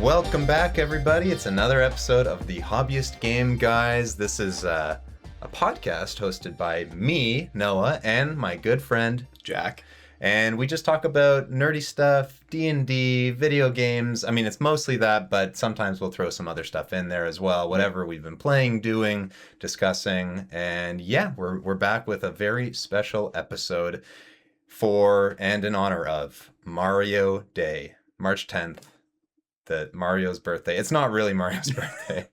Welcome back, everybody. It's another episode of the Hobbyist Game Guys. This is a podcast hosted by me, Noah, and my good friend, Jack. And we just talk about nerdy stuff, D&D, video games. I mean, it's mostly that, but sometimes we'll throw some other stuff in there as well. Whatever we've been playing, doing, discussing. And yeah, we're back with a very special episode for and in honor of Mario Day, March 10th, Mario's birthday. It's not really Mario's birthday.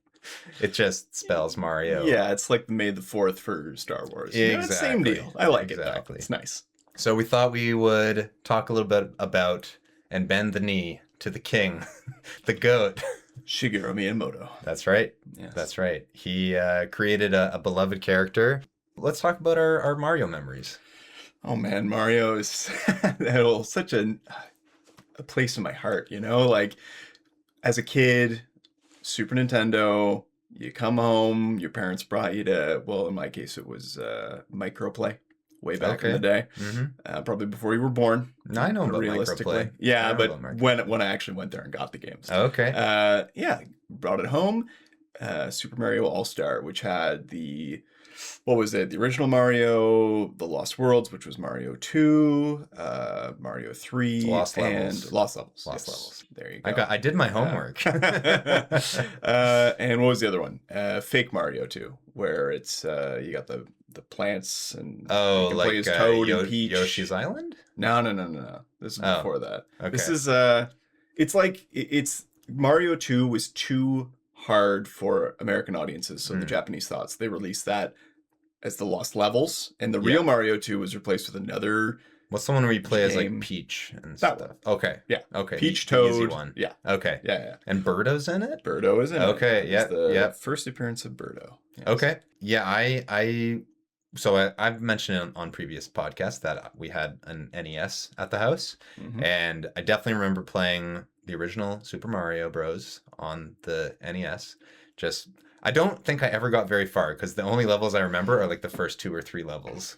It just spells Mario. Yeah, it's like May the 4th for Star Wars. Exactly. Same deal. I like it though. It's nice. So we thought we would talk a little bit about and bend the knee to the king, the GOAT. Shigeru Miyamoto. That's right. Yes. That's right. He created a beloved character. Let's talk about our Mario memories. Oh man, Mario is such a place in my heart, you know? Like, as a kid, Super Nintendo, you come home, your parents brought you to, well, in my case, it was Microplay. Way back in the day, probably before you were born. I know about Microplay. Yeah, but when I actually went there and got the games. Okay. Brought it home. Super Mario All-Star, which had the original Mario, the Lost Worlds, which was Mario 2, Mario 3, Lost Levels. Lost Levels. There you go. I did my homework. And what was the other one? Fake Mario 2, where it's you got the plants and you can play as Toad and Peach. Yoshi's Island? No. This is before that. Okay. This is it's Mario 2 was too hard for American audiences, so the Japanese thought, so they released that as the Lost Levels, and the real Mario 2 was replaced with another. What's the one where you play as like Peach and that stuff? One. Okay. Yeah. Okay. Peach, the Toad. easy one. Yeah. Okay. Yeah. And Birdo's in it? Birdo is in it. Okay. Yeah. The first appearance of Birdo. Yes. Okay. Yeah. So I've mentioned on previous podcasts that we had an NES at the house, and I definitely remember playing the original Super Mario Bros. On the NES. I don't think I ever got very far because the only levels I remember are like the first 2 or 3 levels.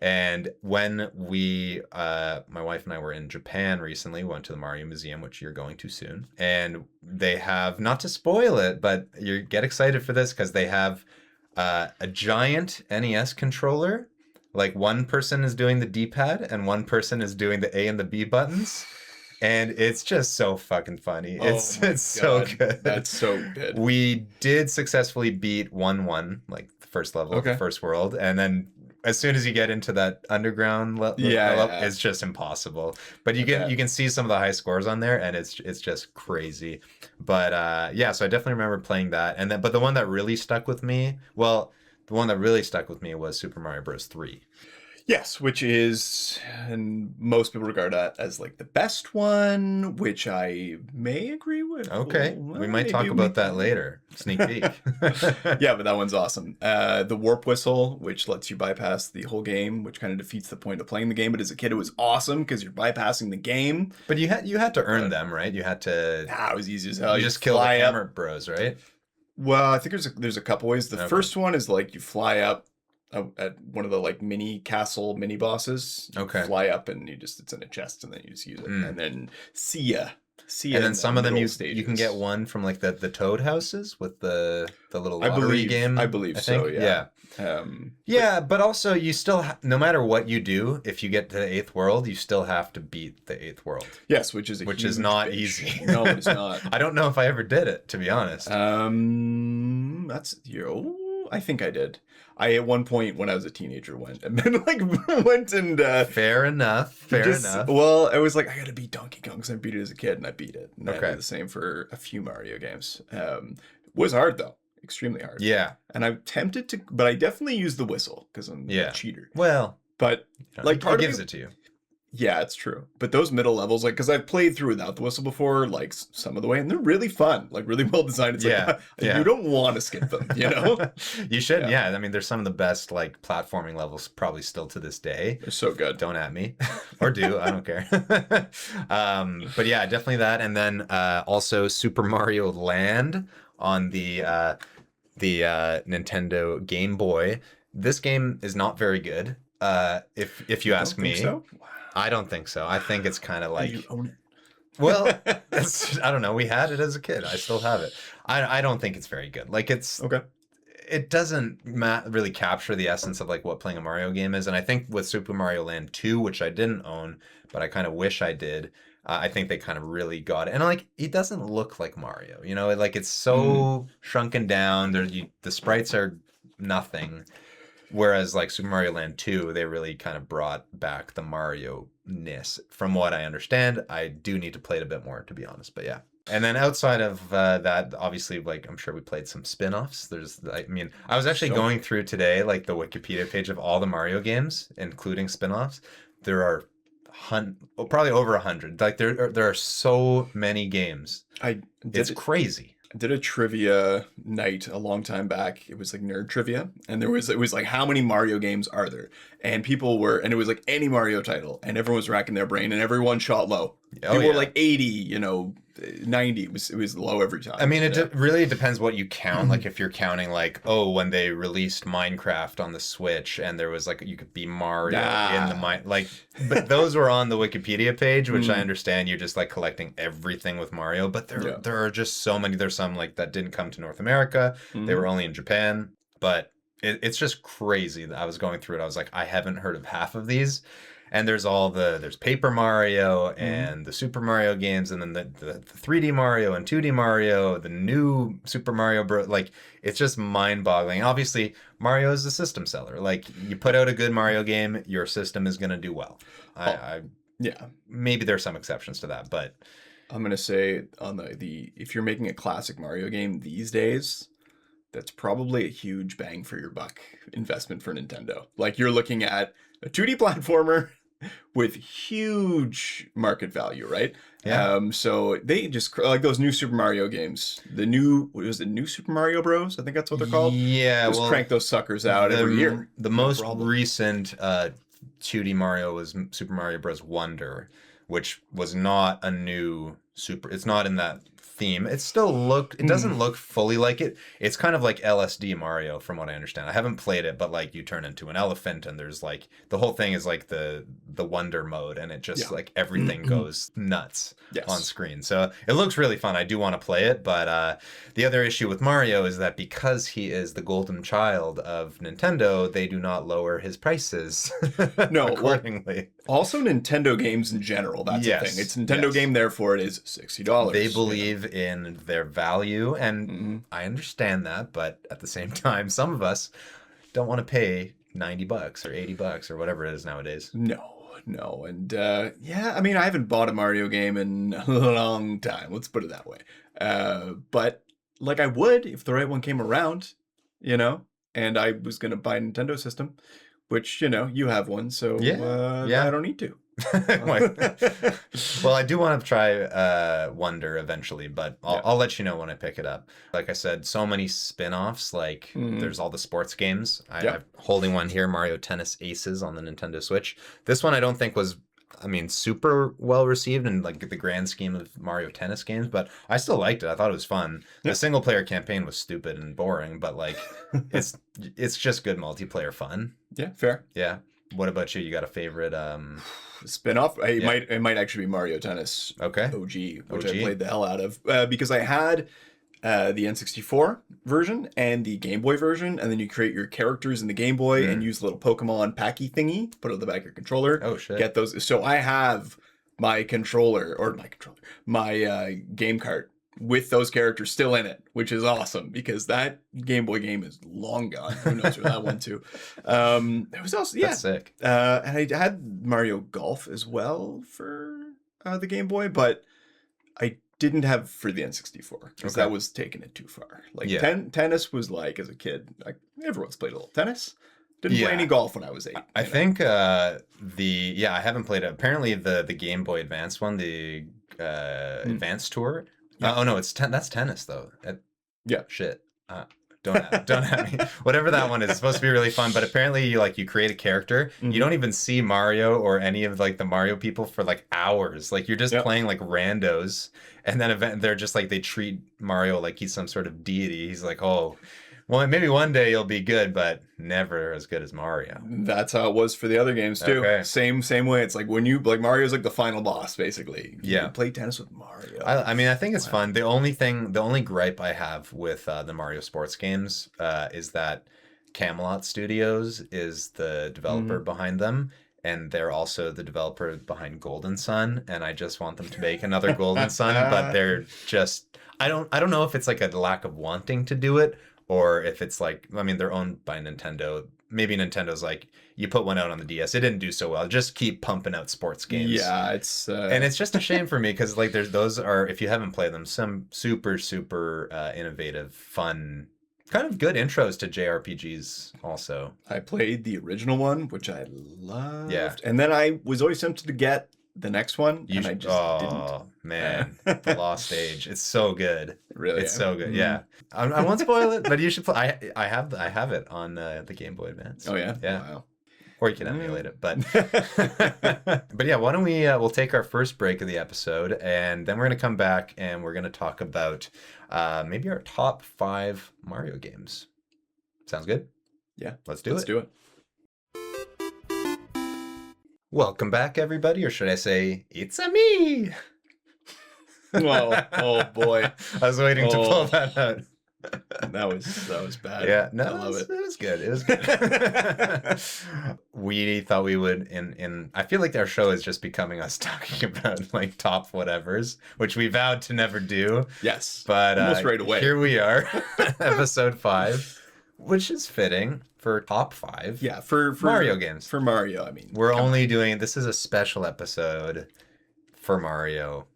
And when my wife and I were in Japan recently, we went to the Mario Museum, which you're going to soon, and they have, not to spoil it, but you get excited for this because they have a giant NES controller. Like one person is doing the D-pad and one person is doing the A and the B buttons. And it's just so fucking funny. It's so good. That's so good. We did successfully beat 1-1, like the first level of the first world. And then as soon as you get into that underground level, it's just impossible. But you can see some of the high scores on there, and it's just crazy. But so I definitely remember playing that. But the one that really stuck with me, was Super Mario Bros. 3. Yes, which is, and most people regard that as like the best one, which I may agree with. Okay, we might talk about that later. Sneak peek. Yeah, but that one's awesome. The warp whistle, which lets you bypass the whole game, which kind of defeats the point of playing the game. But as a kid, it was awesome because you're bypassing the game. But you had to earn them, right? You had to. It was easy as hell. You just kill the Hammer Bros, right? Well, I think there's a couple ways. The first one is like you fly up at one of the like mini castle mini bosses. Okay. Fly up and it's in a chest and then you just use it. And then see ya. And then some of them you can get one from like the Toad houses with the little lottery game. I believe so, yeah. But also you still, no matter what you do, if you get to the 8th world, you still have to beat the 8th world. Yes, which is not bitch. easy. No, it's not. I don't know if I ever did it, to be honest. I think I did. I at one point when I was a teenager went and fair enough. Well, I was like, I gotta beat Donkey Kong because I beat it as a kid and I beat it. And I did the same for a few Mario games. It was hard though. Extremely hard. Yeah. And I'm tempted to, but I definitely use the whistle because I'm a cheater. Well, but like part gives it to you. Yeah, it's true. But those middle levels, like, because I've played through without the whistle before, like some of the way, and they're really fun, like really well designed. It's like, you don't want to skip them, you know? You should, yeah. I mean, there's some of the best, like, platforming levels probably still to this day. They're so good. Don't at me. Or do, I don't care. But yeah, definitely that. And then also Super Mario Land on the Nintendo Game Boy. This game is not very good, if you ask me. So? I don't think so. I think it's kind of like... You own it. Well, I don't know. We had it as a kid. I still have it. I don't think it's very good. Like Okay. it doesn't really capture the essence of like what playing a Mario game is. And I think with Super Mario Land 2, which I didn't own, but I kind of wish I did, I think they kind of really got it. And like, it doesn't look like Mario, you know, like it's Mm. so shrunken down. The sprites are nothing. Whereas like Super Mario Land 2, they really kind of brought back the Mario-ness. From what I understand, I do need to play it a bit more, to be honest. But yeah. And then outside of that, obviously, like I'm sure we played some spin-offs. I mean, I was actually So going through today, like the Wikipedia page of all the Mario games, including spin-offs. There are probably over 100. Like there are so many games. I It's did crazy. did a trivia night a long time back. It was like nerd trivia, and it was like how many Mario games are there? And it was like any Mario title, and everyone was racking their brain, and everyone shot low. Oh People were yeah. like 80, 90. It was low every time. I mean, it Yeah. really depends what you count. Like, if you're counting, like, oh, when they released Minecraft on the Switch, and there was like you could be Mario in the Ah. like, but those were on the Wikipedia page, which I Mm, understand you're just like collecting everything with Mario. But yeah. there are just so many. There's some like that didn't come to North America. They Mhm. were only in Japan, but it's just crazy that I was going through it. I was like, I haven't heard of half of these. And there's Paper Mario Mhm. and the Super Mario games, and then the 3D Mario and 2D Mario, the new Super Mario Bros. Like, it's just mind-boggling. Obviously, Mario is a system seller. Like, you put out a good Mario game, your system is gonna do well. Oh, I yeah. maybe there's some exceptions to that, but I'm gonna say on the if you're making a classic Mario game these days, that's probably a huge bang for your buck investment for Nintendo. Like you're looking at a 2D platformer with huge market value, right? yeah. So they just like those new Super Mario games. The new what was it, New Super Mario Bros? I think that's what they're called. Yeah, Just well, crank those suckers out every year. the No most problem. recent 2D Mario was Super Mario Bros. Wonder, which was not a new super. It's not in that theme. It Mm, doesn't look fully like it. It's kind of like LSD Mario from what I understand. I haven't played it, but like you turn into an elephant and there's like the whole thing is like the wonder mode and it just yeah. like everything goes nuts on Yes. screen. So it looks really fun. I do want to play it, but the other issue with Mario is that because he is the golden child of Nintendo, they do not lower his prices No, well, accordingly. also Nintendo games in general, that's a thing. Yes, It's a Nintendo yes. game, therefore it is They $60. believe in their value, and Hmm. I understand that, but at the same time, some of us don't want to pay $90 or $80 or whatever it is nowadays. No, no. And yeah, I mean, I haven't bought a Mario game in a long time. Let's put it that way. But like I would if the right one came around, you know, and I was going to buy a Nintendo system, which, you have one, so Yeah, I yeah. don't need to. Well, I do want to try Wonder eventually, but Yeah. I'll let you know when I pick it up. Like I said, so many spin-offs. Like Mhm. there's all the sports games. Yeah. I'm holding one here, Mario Tennis Aces on the Nintendo Switch. This one I don't think was, I mean, super well received in like the grand scheme of Mario Tennis games, but I still liked it. I thought it was fun. The Yeah. single player campaign was stupid and boring, but like it's it's just good multiplayer fun. Yeah, fair. Yeah. What about you? You got a favorite Spin-off. yeah. It might actually be Mario Tennis Okay. OG, which I OG. played the hell out of because I had the N64 version and the Game Boy version, and then you create your characters in the Game Boy and Mm. use a little Pokemon packy thingy, put it on the back of your controller, Oh shit. get those. So I have my game cart with those characters still in it, which is awesome because that Game Boy game is long gone. Who knows where that went to? There was also That's sick. and I had Mario Golf as well for the Game Boy, but I didn't have for the N64 because Okay. that was taking it too far. Like Yeah. tennis was like as a kid, like everyone's played a little tennis. Didn't play any Yeah. golf when I was 8. I think I haven't played it. Apparently the Game Boy Advance one, the Mm. Advance Tour. Yeah. Oh no, that's tennis though. Yeah. Shit. Don't at me. Whatever that one is, it's supposed to be really fun, but apparently you create a character. You Mhm. don't even see Mario or any of like the Mario people for like hours. Like you're just Yep. playing like randos, and then they're just like they treat Mario like he's some sort of deity. He's like, oh, Well, maybe one day you'll be good, but never as good as Mario. That's how it was for the other games too. Okay. Same way. It's like when you like Mario's like the final boss, basically. You Yeah. can play tennis with Mario. I mean, I think it's fun. The only gripe I have with the Mario sports games is that Camelot Studios is the developer behind them, and they're also the developer behind Golden Sun. And I just want them to make another Golden Sun, but they're just I don't know if it's like a lack of wanting to do it, or if it's like, I mean, they're owned by Nintendo. Maybe Nintendo's like, you put one out on the DS, it didn't do so well. Just keep pumping out sports games. Yeah, it's and it's just a shame for me because like those are, if you haven't played them, some super innovative, fun, kind of good intros to JRPGs. Also, I played the original one, which I loved. Yeah. And then I was always tempted to get the next one, and I just didn't. Oh man, The Lost Age. It's so good. Really, It's so good. Yeah, I won't spoil it, but you should play. I have it on the Game Boy Advance. Oh yeah, Yeah. Wow. Or you can emulate it, but but yeah, why don't we'll take our first break of the episode, and then we're gonna come back and we're gonna talk about maybe our top 5 Mario games. Sounds good? Yeah, Let's do let's it. do it. Welcome back, everybody, or should I say, it's a me. Oh boy, I was waiting to pull that out. that was bad. Yeah, no, I love it. It was good. It was good. We thought we would I feel like our show is just becoming us talking about like top whatevers, which we vowed to never do. Yes, But almost right away. Here we are, episode 5, which is fitting for top 5. Yeah, for Mario games. For Mario, I mean, We're only doing, this is a special episode for Mario.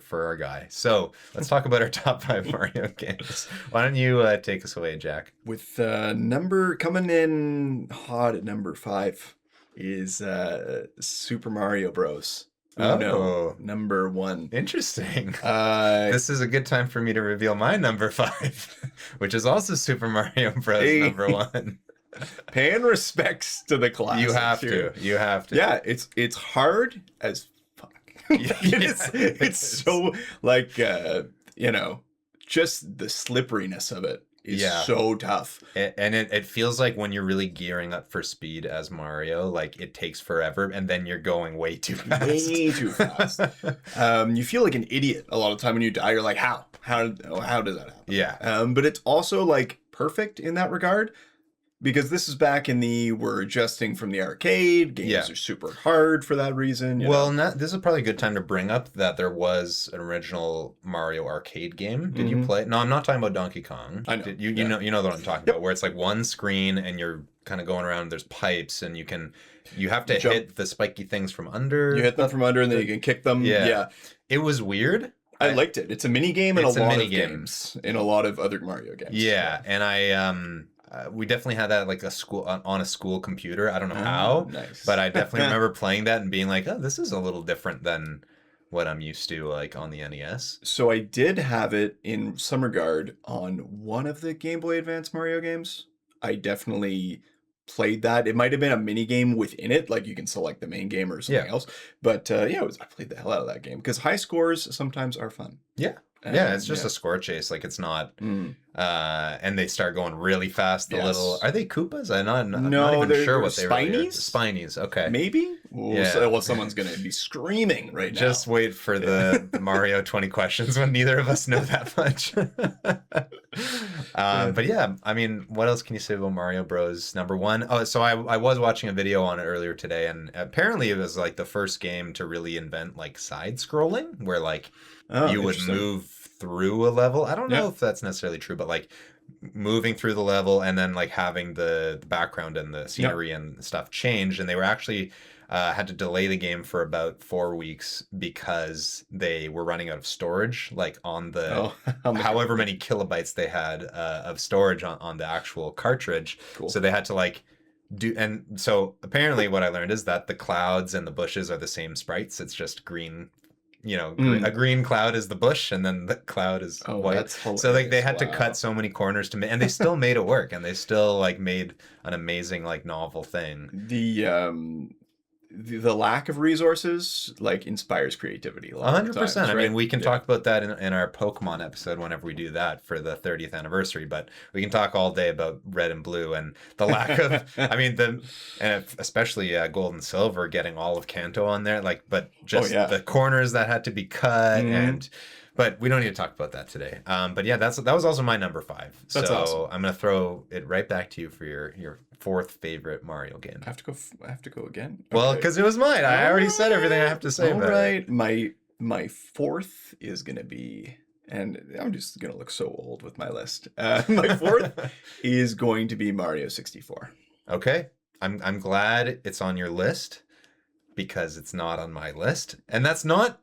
For our guy. So let's talk about our top 5 Mario games. Why don't you take us away, Jack? with number coming in hot at number 5 is Super Mario Bros. Oh. Number 1. Interesting. Uh, This is a good time for me to reveal my number 5, which is also Super Mario Bros. Hey. Number 1. paying respects to the classics. You have here. to. You have to. Yeah, it's hard as fuck. It's so like just the slipperiness of it is so tough. And it feels like when you're really gearing up for speed as Mario, like it takes forever, and then you're going way too fast. Way too fast. You feel like an idiot a lot of the time when you die. You're like, how does that happen? Yeah. But it's also like perfect in that regard. Because this is back in we're adjusting from the arcade. Games are super hard for that reason. Well, this is probably a good time to bring up that there was an original Mario arcade game. Did you play it? No, I'm not talking about Donkey Kong. I know. You know what I'm talking about, where it's like one screen and you're kind of going around, there's pipes, and you have to hit the spiky things from under. You hit them from under and then you can kick them. Yeah. It was weird. I liked it. It's a mini game in a lot of mini game. games, in a lot of other Mario games. Yeah, and we definitely had that like on a school computer. I don't know how, nice. but I definitely remember playing that and being like, oh, this is a little different than what I'm used to like on the NES. So I did have it in some regard on one of the Game Boy Advance Mario games. I definitely played that. It might have been a mini game within it, like you can select the main game or something else. But I played the hell out of that game because high scores sometimes are fun. Yeah. Yeah, it's just a score chase. Like it's not, and they start going really fast. Are they Koopas? I'm not even sure what they are. Spinies. Okay, maybe. Well, someone's gonna be screaming right now. Just wait for the Mario 20 questions when neither of us know that much. But yeah, I mean, what else can you say about Mario Bros. Number 1? Oh, so I was watching a video on it earlier today, and apparently it was like the first game to really invent like side scrolling, where like you would move through a level. I don't know if that's necessarily true, but like moving through the level and then like having the background and the scenery and stuff change. And they were actually had to delay the game for about 4 weeks because they were running out of storage, like on the however many kilobytes they had of storage on the actual cartridge. Cool. So they had to like and so apparently what I learned is that the clouds and the bushes are the same sprites. It's just green. A green cloud is the bush, and then the cloud is white. That's hilarious. So like they had to cut so many corners and they still made it work, and they still like made an amazing like novel thing. the lack of resources like inspires creativity a lot of the times, 100%. I mean, right? we can Yeah. talk about that in our Pokemon episode whenever we do that for the 30th anniversary. But we can talk all day about Red and Blue and the lack of. I mean, and especially Gold and Silver getting all of Kanto on there. Like, but Oh just yeah. the corners that had to be cut Hmm. and. But we don't need to talk about that today. But yeah, that was also my number 5. That's awesome. So I'm gonna throw it right back to you for your fourth favorite Mario game. I have to go again. Well, Okay. because it was mine. I All already said everything I right. have to say All about it. right. My fourth is gonna be, and I'm just gonna look so old with my list. My fourth is going to be Mario 64. Okay. I'm glad it's on your list because it's not on my list. And that's not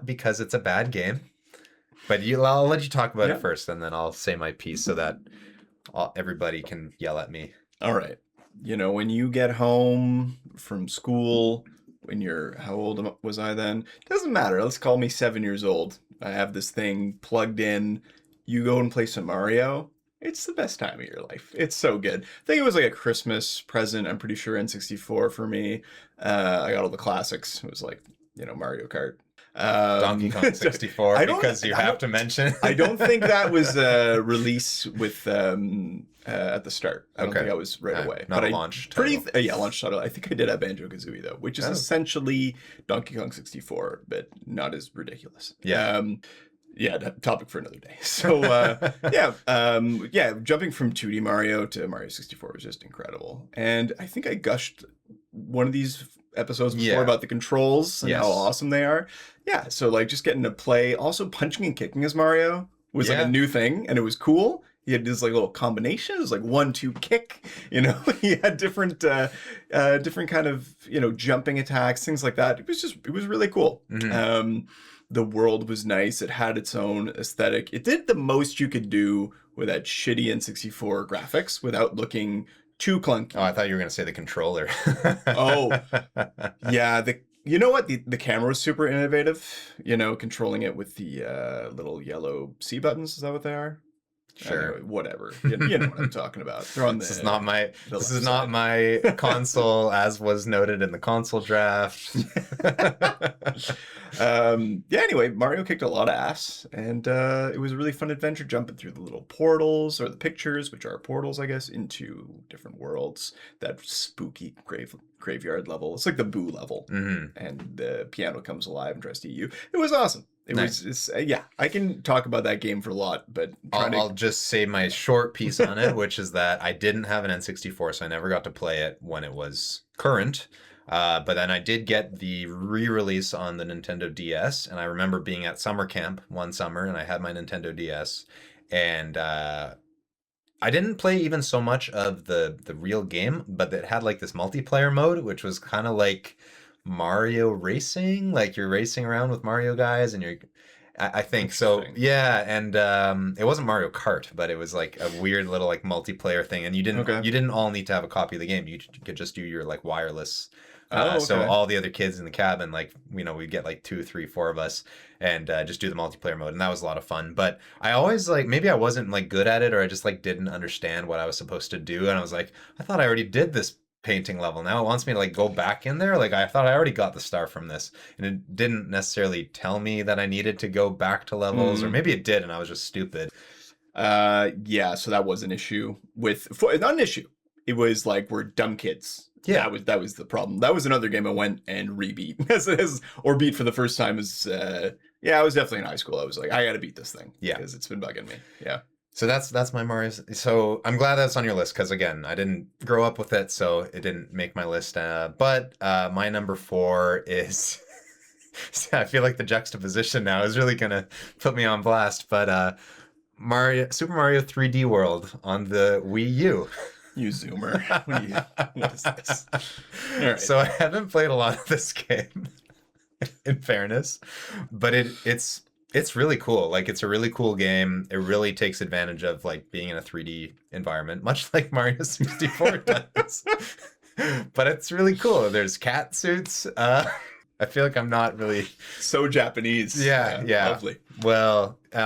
because it's a bad game. But I'll let you talk about Yeah. it first, and then I'll say my piece so that everybody can yell at me. All right. You know, when you get home from school, when you're, how old was I then? Doesn't matter. Let's call me 7 years old. I have this thing plugged in. You go and play some Mario. It's the best time of your life. It's so good. I think it was like a Christmas present, I'm pretty sure, N64 for me. I got all the classics. It was like, Mario Kart. Donkey Kong 64, I don't- because you I have don't- to mention. I don't think that was a release with at the start. I don't Okay. think I was right away. Not But a I launch pretty title. yeah, launch title. I think I did have Banjo-Kazooie though, which is Oh. essentially Donkey Kong 64, but not as ridiculous. Yeah. Yeah, topic for another day. So yeah, jumping from 2D Mario to Mario 64 was just incredible. And I think I gushed one of these episodes before Yeah. about the controls and Yes. how awesome they are. Yeah, so like just getting to play, also punching and kicking as Mario was like Yeah. a new thing, and it was cool. He had this like little combination. It was like 1-2 kick. He had different kind of jumping attacks, things like that. It was really cool. Mhm. The world was nice. It had its own aesthetic. It did the most you could do with that shitty N64 graphics without looking too clunky. Oh, I thought you were going to say the controller. Oh. Yeah, you know what? The camera was super innovative. Controlling it with the little yellow C buttons. Is that what they are? Sure. Anyway, whatever. You know what I'm talking about. They're on This is not my the this left is not side. my console, as was noted in the console draft. Yeah, anyway, Mario kicked a lot of ass, and it was a really fun adventure jumping through the little portals, or the pictures, which are portals, I guess, into different worlds. That spooky graveyard level. It's like the Boo level, Mhm. and the piano comes alive and tries to eat you. It was awesome. Nice. Yeah, I can talk about that game for a lot, but I'll just say my short piece on it, which is that I didn't have an N64, so I never got to play it when it was current. But then I did get the re-release on the Nintendo DS, and I remember being at summer camp one summer, and I had my Nintendo DS, and I didn't play even so much of the real game, but it had like this multiplayer mode, which was kind of like Mario racing, like you're racing around with Mario guys, and I think so. Interesting. Yeah, and it wasn't Mario Kart, but it was like a weird little like multiplayer thing, and you Okay. didn't all need to have a copy of the game. You could just do your like wireless. Oh, So okay. all the other kids in the cabin, like we'd get like 2, 3, 4 of us, and just do the multiplayer mode, and that was a lot of fun. But I always like, maybe I wasn't like good at it, or I just like didn't understand what I was supposed to do, and I was like, I thought I already did this painting level. Now it wants me to like go back in there. Like I thought I already got the star from this, and it didn't necessarily tell me that I needed to go back to levels, or maybe it did, and I was just stupid. Yeah, so that was an issue not an issue. It was like we're dumb kids. Yeah. That was the problem. That was another game I went and rebeat or beat for the first time as I was definitely in high school. I was like, I gotta beat this thing. Yeah. Because it's been bugging me. Yeah. So that's my Mario. So I'm glad that's on your list because again, I didn't grow up with it, so it didn't make my list. But my number 4 is. I feel like the juxtaposition now is really gonna put me on blast. But Super Mario 3D World on the Wii U. You zoomer. What is this? All right. So I haven't played a lot of this game, in fairness, but it's really cool. Like it's a really cool game. It really takes advantage of like being in a 3D environment, much like Mario 64 does. But it's really cool. There's cat suits. I feel like I'm not really. So Japanese. Yeah. Lovely. Well, but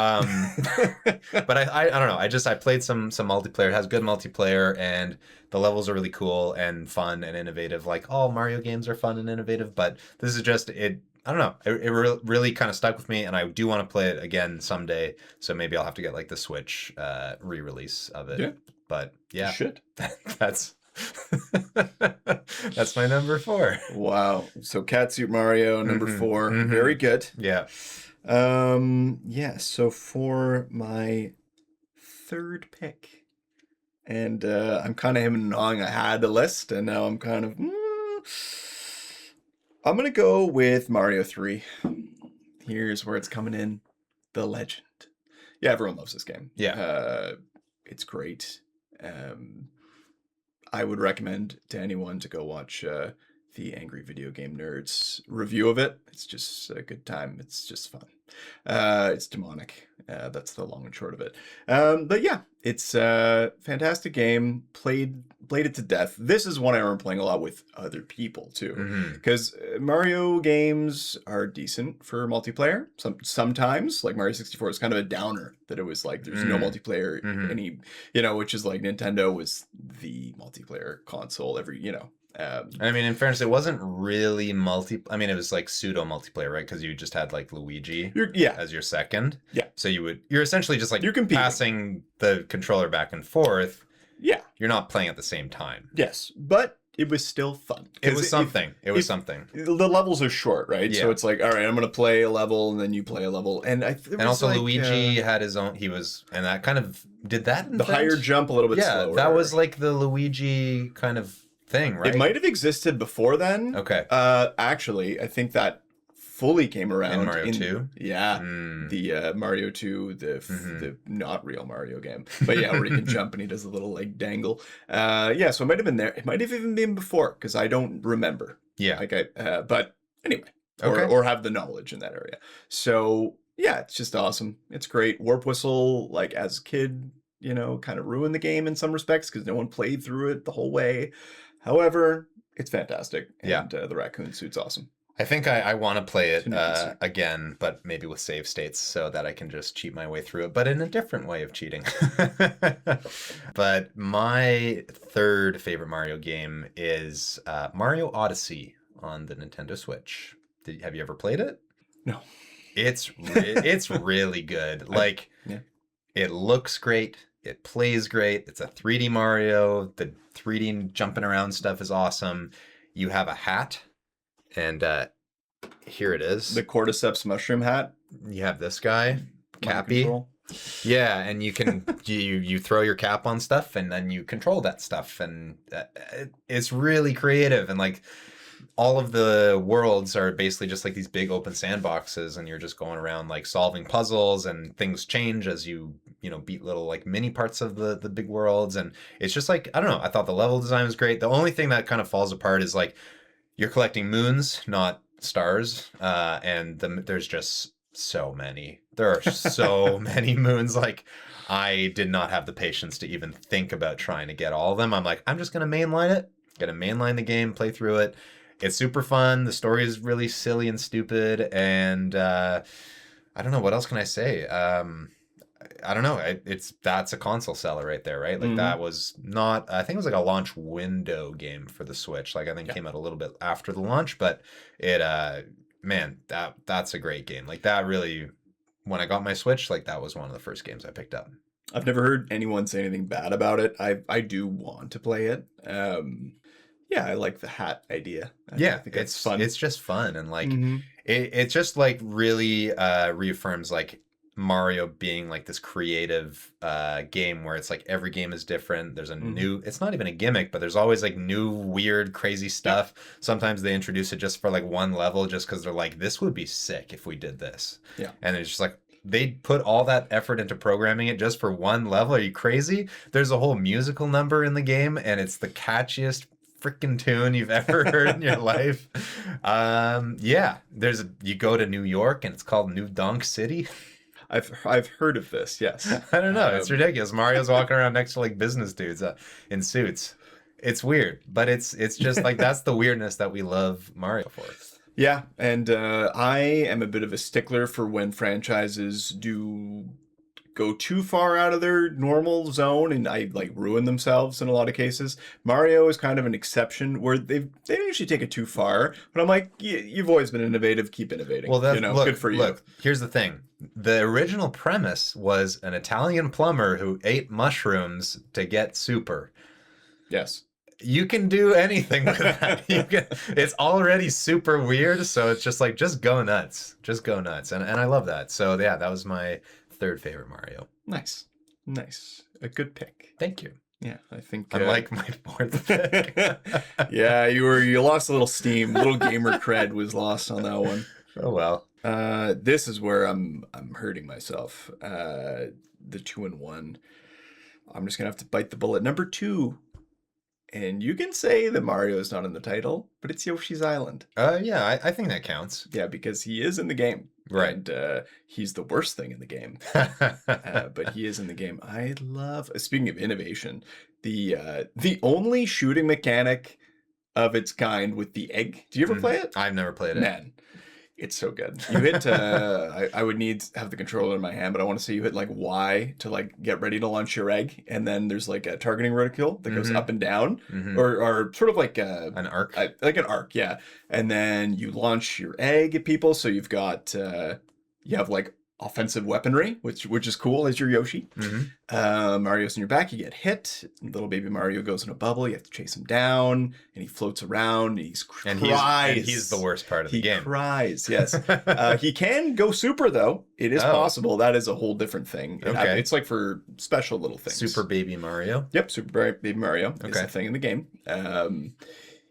I don't know. I played some multiplayer. It has good multiplayer, and the levels are really cool and fun and innovative. Like all Mario games are fun and innovative, but this is just it. I don't know. Really kind of stuck with me, and I do want to play it again someday. So maybe I'll have to get like the Switch re-release of it. Yeah. But yeah, You should. that's that's my number 4. Wow. So Cat Suit Mario, number 4. Very good. Yeah. Yeah, so for my third pick, and I'm kind of hemming and hawing. I had a list, and now I'm kind of... I'm going to go with Mario 3. Here's where it's coming in. The Legend. Yeah, everyone loves this game. Yeah. It's great. I would recommend to anyone to go watch the Angry Video Game Nerds review of it. It's just a good time. It's just fun. It's demonic. That's the long and short of it. But yeah, it's a fantastic game. Played it to death. This is one I remember playing a lot with other people too, because Mario games are decent for multiplayer. Sometimes, like Mario 64 is kind of a downer that it was like there's no multiplayer any, which is like Nintendo was the multiplayer console I mean, in fairness, it wasn't really I mean, it was like pseudo multiplayer, right? Because you just had like Luigi as your second. Yeah. So you're essentially just like you're competing. Passing the controller back and forth. Yeah. You're not playing at the same time. Yes, but it was still fun. It was something. It was something. The levels are short, right? Yeah. So it's like, all right, I'm going to play a level, and then you play a level, and also like, Luigi had his own. And that kind of did that. The higher jump a little bit slower. Yeah, that was like the Luigi kind of thing, right? It might have existed before then. Okay. Actually, I think that fully came around in Mario 2. Yeah, the Mario 2, the not real Mario game, but yeah, where he can jump and he does a little like dangle. Yeah, so it might have been there. It might have even been before because I don't remember. Yeah. Okay, but anyway, okay. or have the knowledge in that area. So yeah, it's just awesome. It's great. Warp Whistle, like as a kid, kind of ruined the game in some respects because no one played through it the whole way. However, it's fantastic, and the raccoon suit's awesome. I think I want to play it again, but maybe with save states so that I can just cheat my way through it, but in a different way of cheating. But my third favorite Mario game is Mario Odyssey on the Nintendo Switch. Have you ever played it? No. It's really good. Like, it looks great. It plays great. It's a 3D Mario. The 3D jumping around stuff is awesome. You have a hat, and here it is. The cordyceps mushroom hat. You have this guy, Cappy. Yeah, and you can you throw your cap on stuff, and then you control that stuff, and it's really creative. And like all of the worlds are basically just like these big open sandboxes, and you're just going around like solving puzzles, and things change as you beat little like mini parts of the big worlds. And it's just like, I don't know, I thought the level design was great. The only thing that kind of falls apart is like you're collecting moons, not stars, and there's just so many. There are so many moons. Like, I did not have the patience to even think about trying to get all of them. I'm like, I'm just gonna mainline it, mainline the game, play through it. It's super fun. The story is really silly and stupid, and I don't know, what else can I say. I don't know. That's a console seller right there, right? Like that was not. I think it was like a launch window game for the Switch. Like I think it came out a little bit after the launch, but it, man, that's a great game. Like that really, when I got my Switch, like that was one of the first games I picked up. I've never heard anyone say anything bad about it. I do want to play it. Yeah, I like the hat idea. I think it's fun. It's just fun, and like it just like really reaffirms like Mario being like this creative game where it's like every game is different. There's a new, it's not even a gimmick, but there's always like new weird crazy stuff. Sometimes they introduce it just for like one level just because they're like, this would be sick if we did this. Yeah. And it's just like they put all that effort into programming it just for one level. Are you crazy? There's a whole musical number in the game, and it's the catchiest freaking tune you've ever heard in your life. Yeah, you go to New York and it's called New Donk City. I've heard of this, yes. I don't know. It's ridiculous. Mario's walking around next to like business dudes in suits. It's weird, but it's just like that's the weirdness that we love Mario for. Yeah, and I am a bit of a stickler for when franchises do go too far out of their normal zone and I like ruin themselves in a lot of cases. Mario is kind of an exception where they don't usually take it too far, but I'm like, you've always been innovative, keep innovating. Well, that's Good for you. Look, here's the thing. The original premise was an Italian plumber who ate mushrooms to get super. Yes. You can do anything with that. It's already super weird, so it's just like just go nuts. Just go nuts. And I love that. So yeah, that was my third favorite Mario. Nice. A good pick. Thank you. Yeah, I think unlike my fourth pick. Yeah, you lost a little steam. A little gamer cred was lost on that one. Oh well. This is where I'm hurting myself. The 2-in-1. I'm just gonna have to bite the bullet. Number 2. And you can say that Mario is not in the title, but it's Yoshi's Island. Yeah, I think that counts. Yeah, because he is in the game. Right. And he's the worst thing in the game. But he is in the game. I love, speaking of innovation, the only shooting mechanic of its kind with the egg. Do you ever play it? I've never played it. Man, it's so good. You hit, I would need to have the controller in my hand, but I want to say you hit like Y to like get ready to launch your egg. And then there's like a targeting reticle that goes up and down or sort of like an arc. Like an arc, yeah. And then you launch your egg at people. So you've got, you have like offensive weaponry, which is cool as your Yoshi. Mario's in your back, you get hit. Little baby Mario goes in a bubble, you have to chase him down, and he floats around, and he's the worst part of the game. He cries, yes. He can go super, though. It is possible. That is a whole different thing. It's like for special little things. Super Baby Mario? Yep, Super Baby Mario is a thing in the game.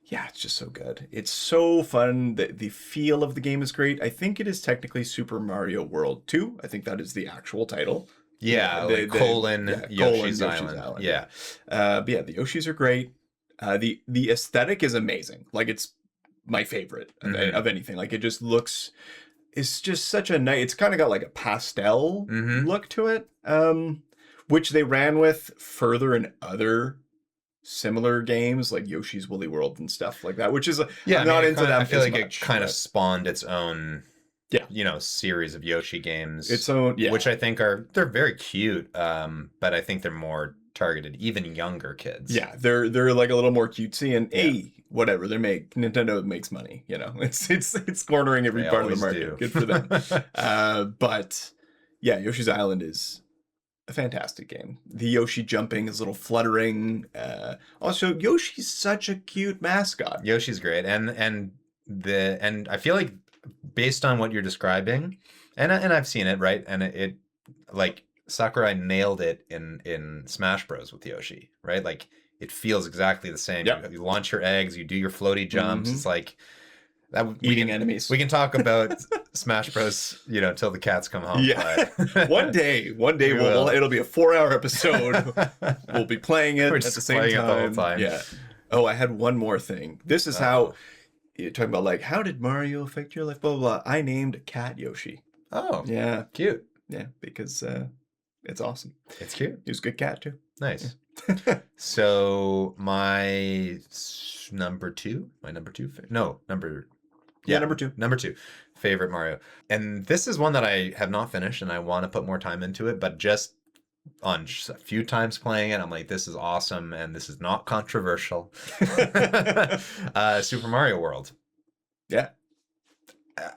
Yeah, it's just so good. It's so fun. The feel of the game is great. I think it is technically Super Mario World 2. I think that is the actual title. Yeah, Yoshi's Island. Yeah. But yeah, the Yoshis are great. The aesthetic is amazing. Like, it's my favorite of anything. Like, it just looks... It's just such a nice... It's kind of got like a pastel look to it, which they ran with further in other similar games like Yoshi's Woolly World and stuff like that, which is I'm not into that. I feel like it kind of spawned its own series of Yoshi games. Its own, which I think they're very cute, but I think they're more targeted even younger kids. Yeah, they're like a little more cutesy and whatever. Nintendo makes money, it's cornering every part of the market. Good for them. But yeah, Yoshi's Island is a fantastic game. The Yoshi jumping, his little fluttering. Also, Yoshi's such a cute mascot. Yoshi's great, and I feel like based on what you're describing, and I've seen it, right, and it like Sakurai nailed it in Smash Bros with Yoshi, right? Like it feels exactly the same. Yep. You launch your eggs, you do your floaty jumps. It's like that. Eating enemies. We can talk about Smash Bros, till the cats come home. Yeah. But... one day it'll be a 4-hour episode. We'll be playing it at the same time. The whole time. Yeah. Oh, I had one more thing. This is how you're talking about, like, how did Mario affect your life? Blah, blah, blah. I named cat Yoshi. Oh. Yeah. Cute. Yeah, because it's awesome. It's cute. He was a good cat too. Nice. So my number two favorite Mario, and this is one that I have not finished and I want to put more time into it, but just a few times playing it, I'm like, this is awesome and this is not controversial. Super Mario World. Yeah.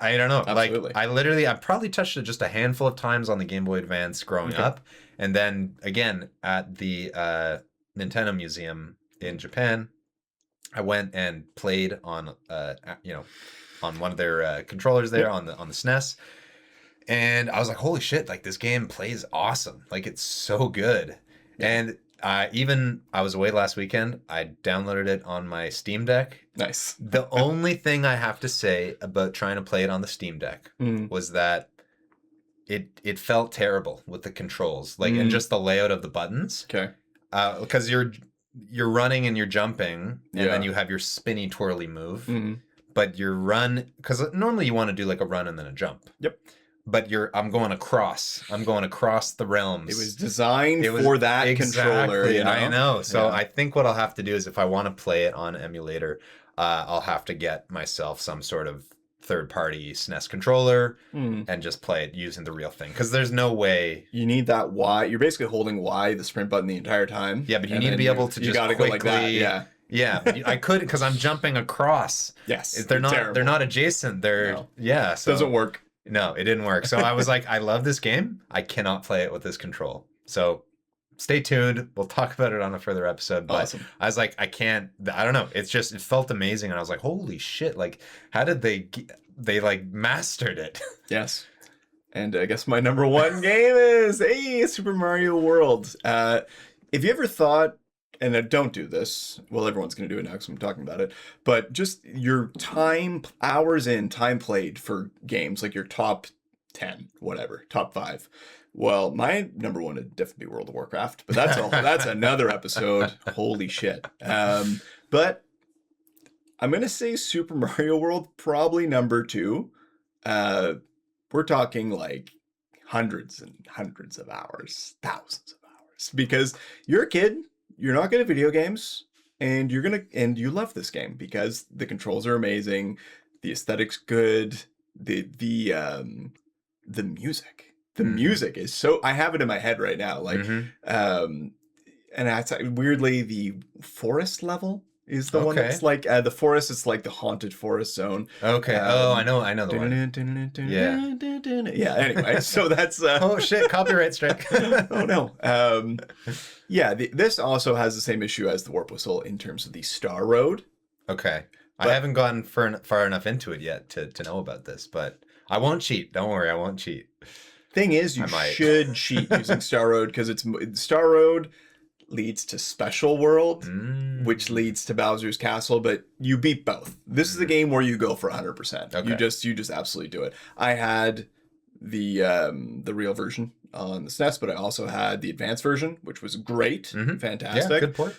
I don't know. Absolutely. Like, I probably touched it just a handful of times on the Game Boy Advance growing up. And then again at the Nintendo Museum in Japan, I went and played on on one of their controllers there on the SNES. And I was like, holy shit, like this game plays awesome. Like it's so good. And I was away last weekend. I downloaded it on my Steam Deck. Nice. The only thing I have to say about trying to play it on the Steam Deck was that it felt terrible with the controls, like and just the layout of the buttons. Okay. Because you're running and you're jumping, and then you have your spinny twirly move. But your run, because normally you want to do like a run and then a jump. Yep. But I'm going across the realms. It was designed for that controller. I know. So I think what I'll have to do is if I want to play it on emulator, I'll have to get myself some sort of third-party SNES controller Hmm. and just play it using the real thing. Because there's no way. You need that Y. You're basically holding Y, the sprint button, the entire time. Yeah, but you and need to then be able to you just gotta quickly. go like that. Yeah. Yeah, but I could because I'm jumping across. Yes. They're not. terrible. They're not adjacent. They're No. yeah. So Doesn't work. No, it didn't work. So I was like, I love this game. I cannot play it with this control. So stay tuned. We'll talk about it on a further episode. But Awesome. I was like, I can't. I don't know. It felt amazing, and I was like, holy shit! Like, how did they like mastered it? Yes. And I guess my number one game is Super Mario World. If you ever thought, and don't do this, well, everyone's going to do it now because I'm talking about it, but just your time, hours in, time played for games, like your top 10, whatever, top 5. Well, my number one would definitely be World of Warcraft, but that's another episode. Holy shit. But I'm going to say Super Mario World, probably number 2. We're talking like hundreds and hundreds of hours, thousands of hours, because you're a kid, you're not good at video games, and you love this game because the controls are amazing, the aesthetic's good, the music. The music is so, I have it in my head right now, like and that's weirdly the forest level is the one that's like the forest. It's like the haunted forest zone. Okay. I know the one. Yeah. Anyway, so that's oh shit, copyright strike. Oh no. Yeah. This also has the same issue as the Warp Whistle in terms of the Star Road. Okay. I haven't gotten far enough into it yet to know about this, but I won't cheat. Don't worry, I won't cheat. Thing is, you should cheat using Star Road because Star Road leads to Special World, which leads to Bowser's Castle, but you beat both. This is a game where you go for 100%. Okay. You just absolutely do it. I had the real version on the SNES, but I also had the advanced version, which was great, fantastic. Yeah, good port.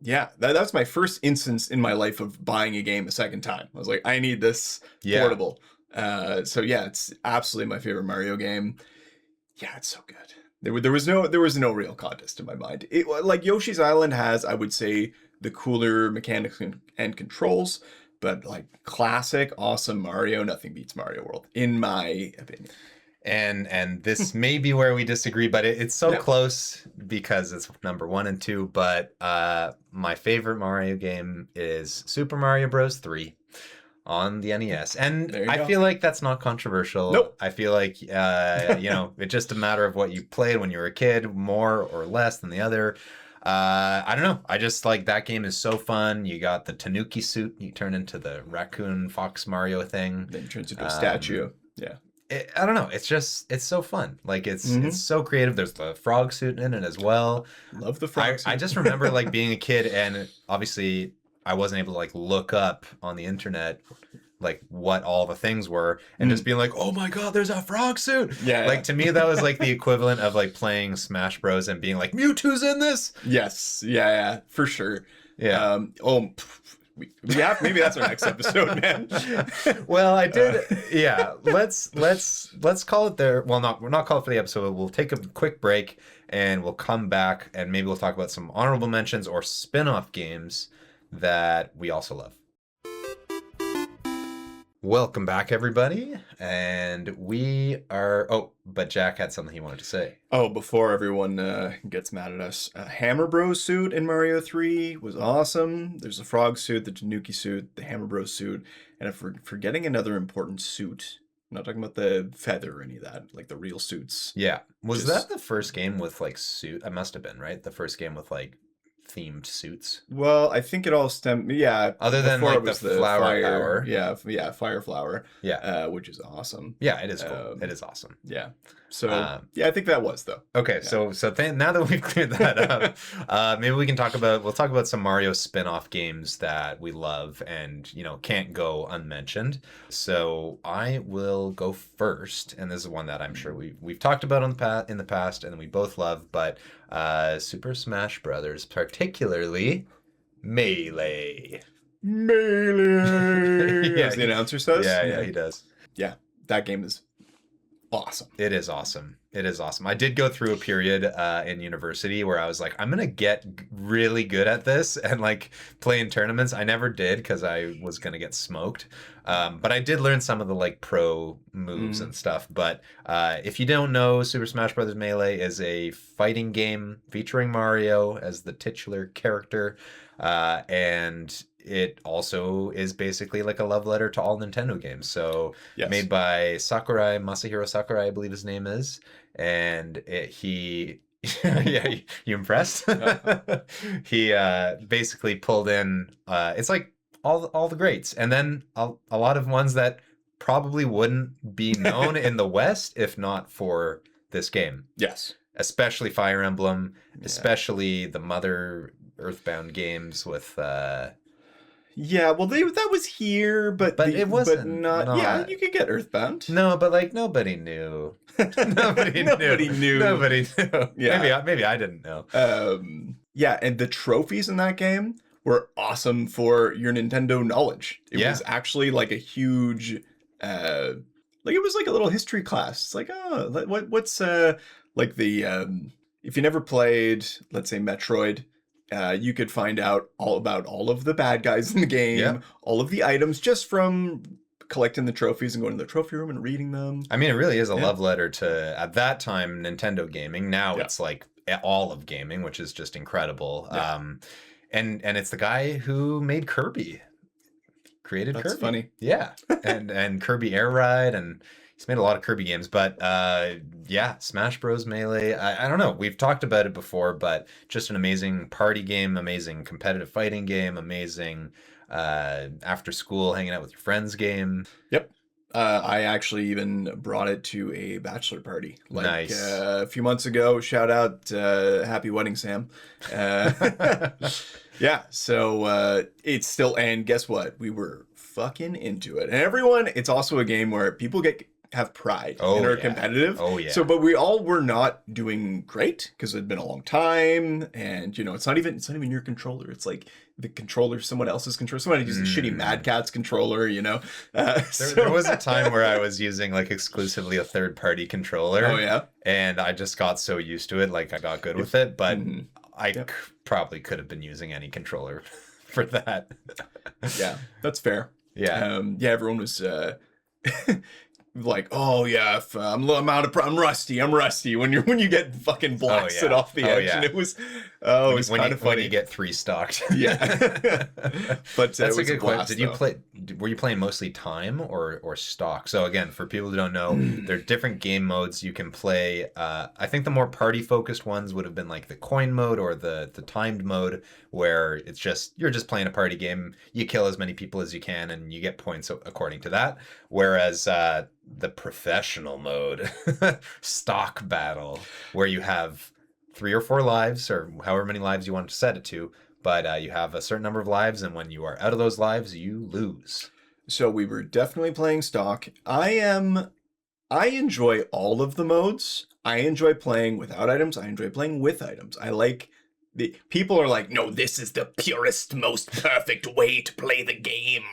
Yeah, that's my first instance in my life of buying a game a second time. I was like, I need this portable. So yeah, it's absolutely my favorite Mario game. Yeah, it's so good. There was no real contest in my mind. Like Yoshi's Island has, I would say, the cooler mechanics and controls, but like classic, awesome Mario, nothing beats Mario World, in my opinion. And this may be where we disagree, but it's so close because it's number 1 and 2. But my favorite Mario game is Super Mario Bros. 3 on the NES. And I feel like that's not controversial. Nope. I feel like, it's just a matter of what you played when you were a kid, more or less than the other. I don't know. I just like that game is so fun. You got the Tanuki suit. You turn into the raccoon fox Mario thing. Then it turns into a statue. Yeah. I don't know. It's so fun. Like it's so creative. There's the frog suit in it as well. Love the frog suit. I just remember like being a kid, and obviously I wasn't able to like look up on the internet like what all the things were, and just being like, oh my god, there's a frog suit. Yeah. Like to me that was like the equivalent of like playing Smash Bros and being like, Mewtwo's in this. Yes. Yeah, for sure. Yeah. Maybe that's our next episode, man. Well, I did. Yeah, let's call it there. Well, we're not call it for the episode. We'll take a quick break and we'll come back and maybe we'll talk about some honorable mentions or spin-off games that we also love. Welcome back, everybody. And we are... Oh, but Jack had something he wanted to say. Oh, before everyone gets mad at us, Hammer Bros suit in Mario 3 was awesome. There's a frog suit, the Tanuki suit, the Hammer Bros suit. And if we're forgetting another important suit, I'm not talking about the feather or any of that, like the real suits. Yeah. Was that the first game with like suit? I must have been, right? The first game with like themed suits. Well, I think it all stemmed, other than like the flower power. Yeah, fire flower. Yeah. Which is awesome. Yeah, it is cool. It is awesome. Yeah. So I think that was though. Okay, yeah. so now that we've cleared that up, maybe we'll talk about some Mario spin-off games that we love and can't go unmentioned. So I will go first, and this is one that I'm sure we've talked about in the past, and we both love, but Super Smash Brothers, particularly Melee. Melee, yeah, as the announcer says. Yeah, he does. Yeah, that game is awesome. It is awesome. It is awesome. I did go through a period in university where I was like, I'm gonna get really good at this and like play in tournaments. I never did because I was gonna get smoked. But I did learn some of the like pro moves and stuff. But if you don't know, Super Smash Bros. Melee is a fighting game featuring Mario as the titular character, and it also is basically like a love letter to all Nintendo games. So Yes. made by Sakurai, Masahiro Sakurai, I believe his name is, and he. Yeah, you impressed? He basically pulled in. It's like all the greats, and then a lot of ones that probably wouldn't be known in the West if not for this game. Yes. Especially Fire Emblem, Yeah. especially the Mother Earthbound games with. Yeah, well, that was here, but it wasn't. But not. Yeah, you could get Earthbound. No, but like nobody knew. Nobody knew. Nobody knew. Yeah. Maybe I didn't know. Yeah, and the trophies in that game were awesome for your Nintendo knowledge. It was actually like a huge, like it was like a little history class. It's like, oh, what's like the if you never played, let's say Metroid. You could find out all about all of the bad guys in the game, all of the items just from collecting the trophies and going to the trophy room and reading them. I mean, it really is a love letter to, at that time, Nintendo gaming. Now it's like all of gaming, which is just incredible. And it's the guy who made Kirby. Created Kirby. That's funny. Yeah. and Kirby Air Ride, and he's made a lot of Kirby games, but Smash Bros. Melee, I don't know. We've talked about it before, but just an amazing party game, amazing competitive fighting game, amazing after school hanging out with your friends game. Yep. I actually even brought it to a bachelor party. Like, nice. A few months ago. Shout out, happy wedding, Sam. Yeah, so it's still, and guess what? We were fucking into it. And everyone, it's also a game where people have pride and are competitive. Oh yeah. So, but we all were not doing great because it had been a long time, and you know, it's not even your controller. It's like the controller, someone else's controller. Someone used a shitty Mad Catz controller. You know. There was a time where I was using like exclusively a third-party controller. Oh yeah. And I just got so used to it, like I got good with it, but I probably could have been using any controller for that. Yeah, that's fair. Yeah. Everyone was like, oh yeah, I'm rusty when you get fucking blasted off the edge, and it was it's kind of funny when you get 3 stocked. Yeah. But that's a good question. Were you playing mostly time or stock? So again, for people who don't know, there are different game modes you can play. I think the more party focused ones would have been like the coin mode or the timed mode, where you're just playing a party game. You kill as many people as you can and you get points according to that. Whereas the professional mode, stock battle, where you have 3 or 4 lives, or however many lives you want to set it to, but you have a certain number of lives, and when you are out of those lives, you lose. So we were definitely playing stock. I enjoy all of the modes. I enjoy playing without items. I enjoy playing with items. I like people are like, no, this is the purest, most perfect way to play the game.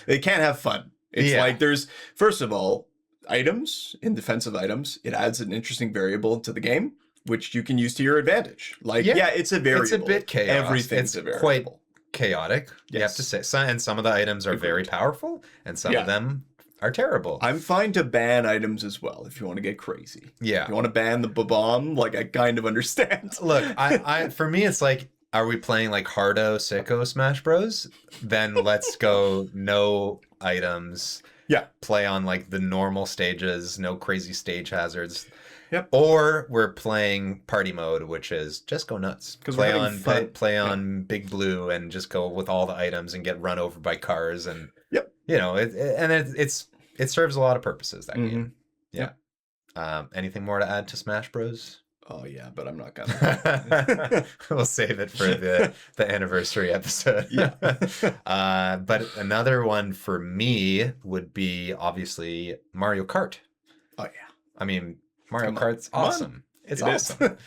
They can't have fun. It's like there's, first of all, items, in defensive items, it adds an interesting variable to the game, which you can use to your advantage. Like, it's a variable. It's a bit chaos. Everything's a variable. Quite chaotic, you have to say. And some of the items are very powerful, and some of them are terrible. I'm fine to ban items as well, if you want to get crazy. Yeah. If you want to ban the bomb, like, I kind of understand. Look, I for me, it's like, are we playing like Hardo Sicko Smash Bros? Then let's go no items. Yeah. Play on like the normal stages, no crazy stage hazards. Yep. Or we're playing party mode, which is just go nuts. Play on Big Blue and just go with all the items and get run over by cars, and you know, it serves a lot of purposes, that game. Yeah. Anything more to add to Smash Bros? Oh yeah, but I'm not gonna. We'll save it for the anniversary episode. Yeah. But another one for me would be obviously Mario Kart. Oh yeah. I mean, Mario Kart's awesome. It's It awesome.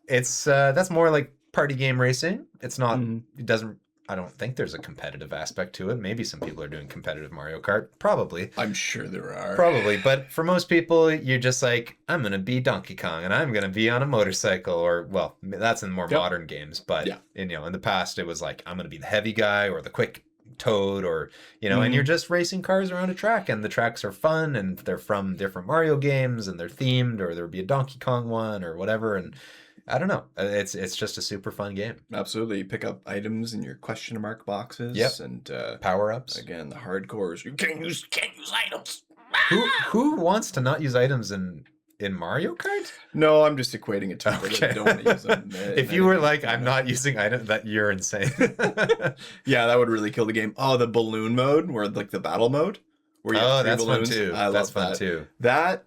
It's that's more like party game racing. It's not. It doesn't I don't think there's a competitive aspect to it. Maybe some people are doing competitive Mario Kart. Probably. I'm sure there are. Probably. But for most people, you're just like, I'm going to be Donkey Kong and I'm going to be on a motorcycle. Or, well, that's in more modern games. But, in the past, it was like, I'm going to be the heavy guy or the quick Toad or, and you're just racing cars around a track. And the tracks are fun and they're from different Mario games and they're themed, or there'll be a Donkey Kong one or whatever. And I don't know. It's just a super fun game. Absolutely. You pick up items in your question mark boxes. Yep. And power-ups. Again, the hardcores. You can't use items. Who wants to not use items in Mario Kart? No, I'm just equating it to people that don't want to use them. If you were like, I'm not using items, that you're insane. Yeah, that would really kill the game. Oh, the balloon mode, where like the battle mode, where you have 3 that's balloons. fun too. That's fun too. That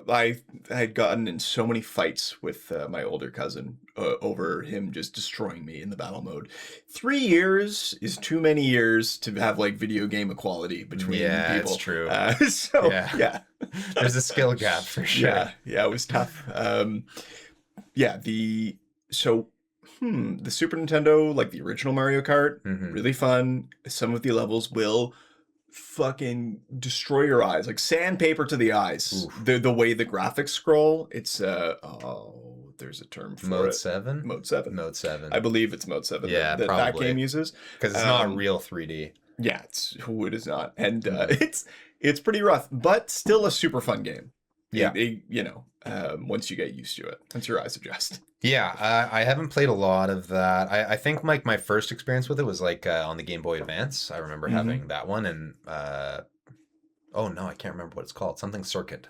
I had gotten in so many fights with my older cousin over him just destroying me in the battle mode. 3 years is too many years to have like video game equality between people. Yeah, it's true. Yeah. There's a skill gap for sure. Yeah, it was tough. The Super Nintendo, like the original Mario Kart, really fun. Some of the levels will fucking destroy your eyes, like sandpaper to the eyes. The way the graphics scroll, it's there's a term for Mode it. 7? Mode 7. Mode 7. I believe it's Mode 7 yeah, that game uses. Because it's not real 3D. Yeah, it is not. And it's pretty rough, but still a super fun game. Yeah. Once you get used to it, once your eyes adjust. Yeah, I haven't played a lot of that. I think like my first experience with it was like on the Game Boy Advance. I remember having that one, and oh no, I can't remember what it's called. Something Circuit.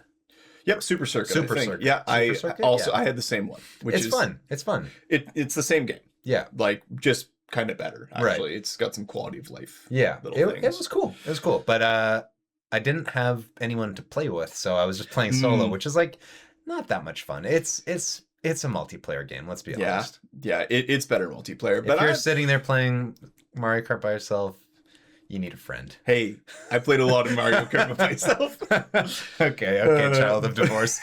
Yep, Super Circuit. Super Circuit. Yeah, Super Circuit? I had the same one, which is fun. It's fun. It's the same game. Yeah, like just kind of better. Actually, right. It's got some quality of life. Yeah, it was cool. It was cool, but I didn't have anyone to play with, so I was just playing solo, which is like not that much fun. It's a multiplayer game. Let's be honest. Yeah, it's better multiplayer. But if you're sitting there playing Mario Kart by yourself, you need a friend. Hey, I played a lot of Mario Kart by myself. Okay, child of divorce.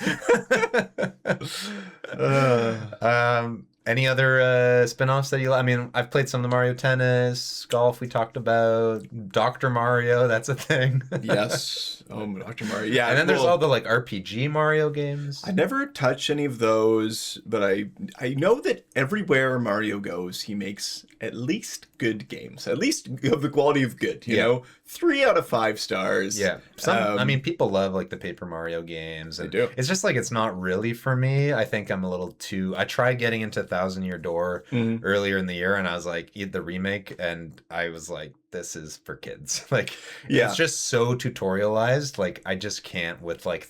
Any other spin-offs that you like? I mean, I've played some of the Mario Tennis, golf we talked about, Dr. Mario, that's a thing. Yes. Oh, Dr. Mario. Yeah. And then there's all the like RPG Mario games. I never touched any of those, but I know that everywhere Mario goes, he makes at least good games, at least of the quality of good, you know? 3 out of 5 stars. Yeah. I mean, people love like the Paper Mario games. And they do. It's just like, it's not really for me. I think I'm a little too, I tried getting into Thousand Year Door earlier in the year, and I was like, the remake, and I was like, this is for kids. Like, it's just so tutorialized. Like, I just can't with like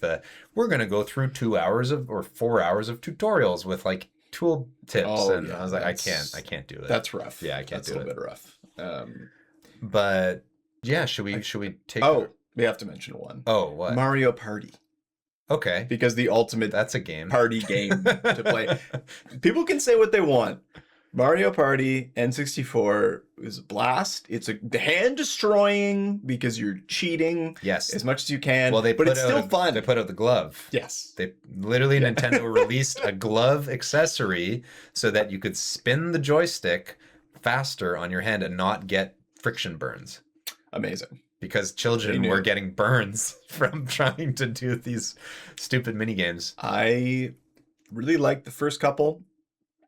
we're going to go through 2 hours or 4 hours of tutorials with like tool tips. I was like, I can't do it. That's rough. Yeah, I can't do it. That's a little bit rough. But yeah, should we take we have to mention one. Oh, what? Mario Party. Okay. Because the ultimate that's a game. Party game to play. People can say what they want. Mario Party N64 is a blast. It's a hand destroying because you're cheating as much as you can. Well, but it's still fun. They put out the glove. Yes. They literally Nintendo released a glove accessory so that you could spin the joystick faster on your hand and not get friction burns. Amazing. Because children were getting burns from trying to do these stupid mini games. I really liked the first couple.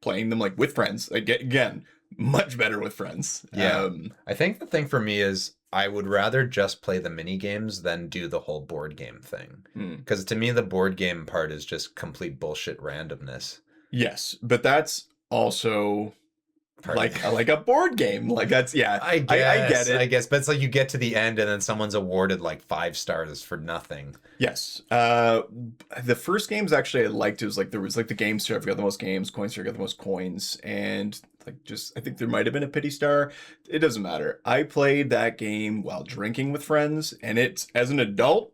Playing them like with friends. Again, much better with friends. Yeah. I think the thing for me is I would rather just play the mini games than do the whole board game thing. Because to me, the board game part is just complete bullshit randomness. Yes, but that's also like a board game. Like that's I get it. I guess, but it's like you get to the end and then someone's awarded like 5 stars for nothing. Yes. The first games actually I liked. It was like there was like the game star got the most games, coin star got the most coins, and like just I think there might have been a pity star. It doesn't matter. I played that game while drinking with friends, and it's as an adult.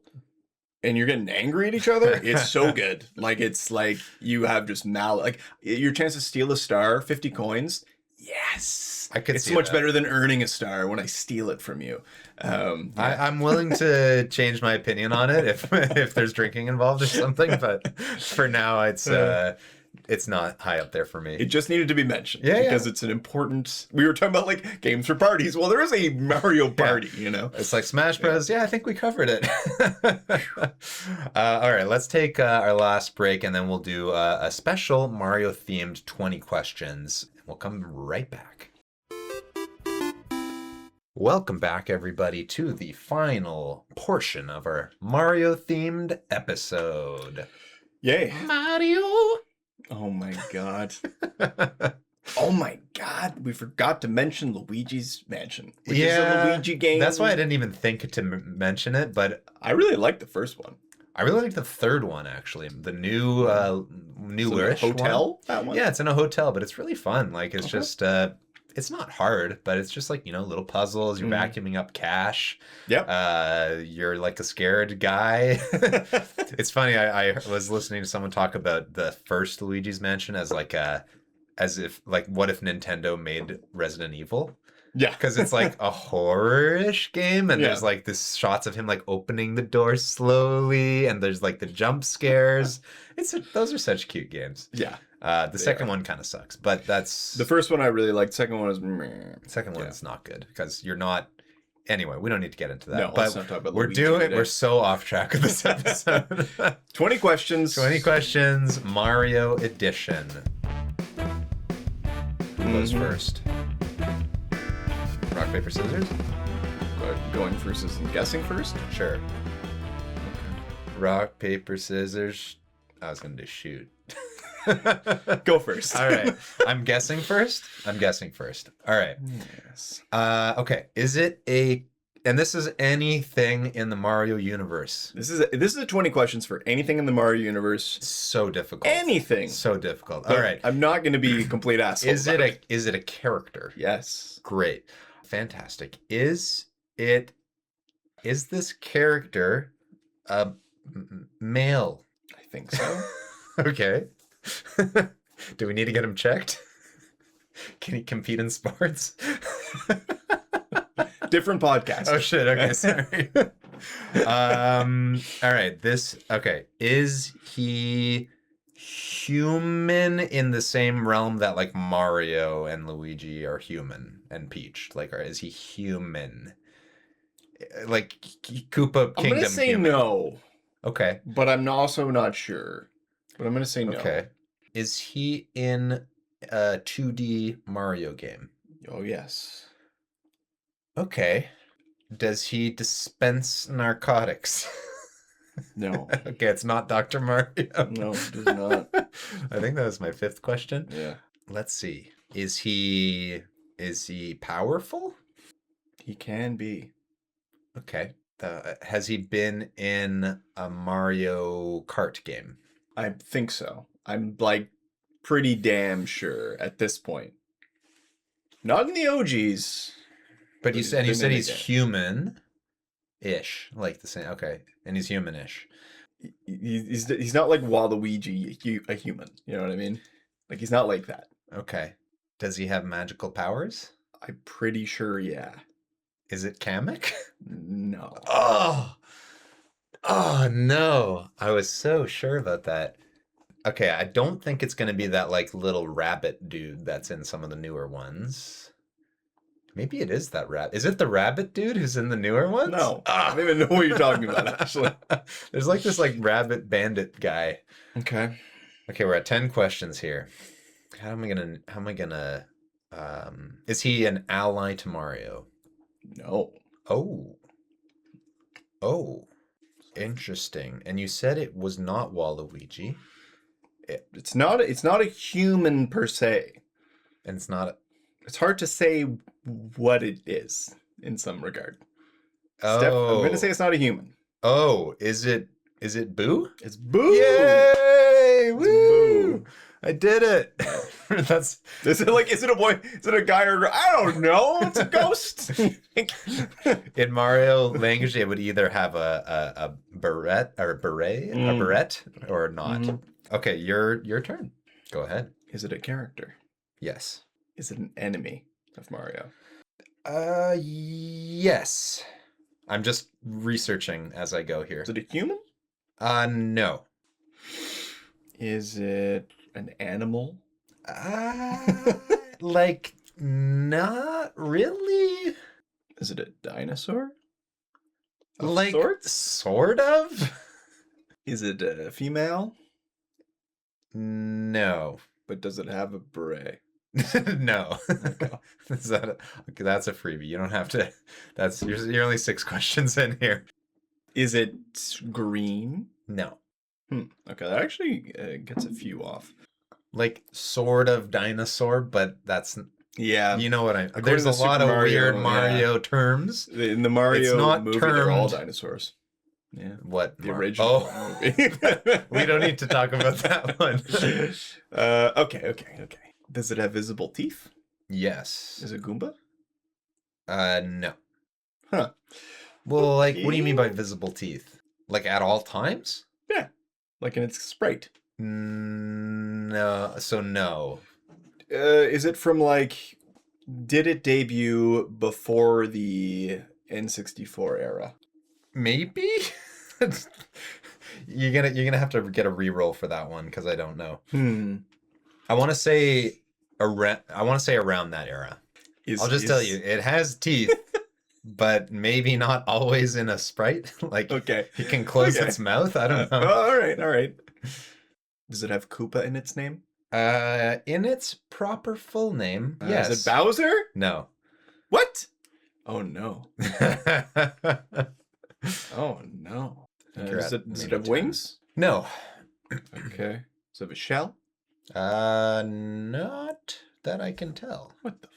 And you're getting angry at each other, it's so good. Like it's like you have just like your chance to steal a star, 50 coins. Yes, I could. It's much better than earning a star when I steal it from you. I'm willing to change my opinion on it if there's drinking involved or something. But for now, it's it's not high up there for me. It just needed to be mentioned because it's an important. We were talking about like games for parties. Well, there is a Mario Party, you know. It's like Smash Bros. Yeah, I think we covered it. All right, let's take our last break, and then we'll do a special Mario themed 20 questions. We'll come right back. Welcome back, everybody, to the final portion of our Mario-themed episode. Yay. Mario! Oh my god. Oh my god, we forgot to mention Luigi's Mansion, which is a Luigi game. That's why I didn't even think to mention it, but... I really like the first one. I really like the third one, actually. The newish hotel? One. That one? Yeah, it's in a hotel, but it's really fun. Like, it's just... it's not hard, but it's just like, little puzzles. You're vacuuming up cash. Yep. You're like a scared guy. It's funny. I was listening to someone talk about the first Luigi's Mansion as what if Nintendo made Resident Evil? Yeah. Because it's like a horror-ish game, and there's like this shots of him like opening the door slowly, and there's like the jump scares. Those are such cute games. Yeah. The second one kind of sucks, but that's... The first one I really liked. Second one was... Second one's not good, because you're not... Anyway, we don't need to get into that. No, but let's not talk about we're so off track of this episode. 20 questions. 20 questions, Mario Edition. Who goes first? Rock, paper, scissors? Going first is guessing first? Sure. Okay. Rock, paper, scissors. I was going to do shoot. Go first. All right. I'm guessing first. All right. Yes. Okay. Is it and this is anything in the Mario universe? This is a 20 questions for anything in the Mario universe. So difficult. Anything. So difficult. All right. I'm not going to be a complete asshole. Is it a character? Yes. Great. Fantastic. Is this character a male? I think so. Okay. Do we need to get him checked? Can he compete in sports? Different podcast. Oh shit. Okay, sorry. All right. Okay. Is he human in the same realm that like Mario and Luigi are human and Peach? Like, or is he human? Like Koopa Kingdom. I'm gonna say human. no. Okay. But I'm also not sure. But I'm gonna say no. Okay. Is he in a 2D Mario game? Oh yes. Okay. Does he dispense narcotics? No. Okay, it's not Dr. Mario. No, it does not. I think that was my 5th question. Yeah. Let's see. Is he powerful? He can be. Okay. Has he been in a Mario Kart game? I think so. I'm like pretty damn sure at this point. Not in the OGs. But you said he's game. human-ish, like the same. Okay, and he's human-ish. He's not like Waluigi, a human. You know what I mean? Like he's not like that. Okay. Does he have magical powers? I'm pretty sure, yeah. Is it Kamek? No. Oh no! I was so sure about that. Okay, I don't think it's gonna be that like little rabbit dude that's in some of the newer ones. Maybe it is that rabbit. Is it the rabbit dude who's in the newer ones? No. I don't even know what you're talking about, actually. There's like this like rabbit bandit guy. Okay. Okay, we're at 10 questions here. How am I gonna is he an ally to Mario? No. Oh. Interesting. And you said it was not Waluigi. It's not a human per se. And it's not It's hard to say what it is in some regard. Oh. I'm going to say it's not a human. Oh, is it Boo? It's Boo. Yay! It's Woo! Boo. I did it. Is it a boy? Is it a guy or a girl? I don't know. It's a ghost. In Mario language, it would either have a beret or a beret or not. Okay, your turn. Go ahead. Is it a character? Yes. Is it an enemy of Mario? Yes. I'm just researching as I go here. Is it a human? No. Is it An animal? Like, not really. Is it a dinosaur? Of Like, sorts? sort of? Is it a female? No. But does it have a beret? No. Okay. Okay, that's a freebie. You don't have to. You're only 6 questions in here. Is it green? No. Okay, that actually gets a few off. Like, sort of dinosaur, but that's. Yeah. You know what I. According There's to a lot of Super weird Mario, Mario terms. In the Mario not movie, they're all termed- dinosaurs. Yeah. What? The original movie. We don't need to talk about that one. Okay. Does it have visible teeth? Yes. Is it Goomba? No. Huh. Well, like, what do you mean by Okay. visible teeth? Like, at all times? Yeah. Like in its sprite. No. So, no. Is it from like... Did it debut before the N64 era? Maybe? You're gonna have to get a reroll for that one, because I don't know. I want to say around that era. I'll just tell you, it has teeth, but maybe not always in a sprite. Like, Okay. it can close Okay. its mouth. I don't know. All right. Does it have Koopa in its name? In its proper full name, yes. Is it Bowser? No. What? Oh no. Oh no. Does it have wings? No. Okay. Does it have a shell? Not that I can tell. What the fuck?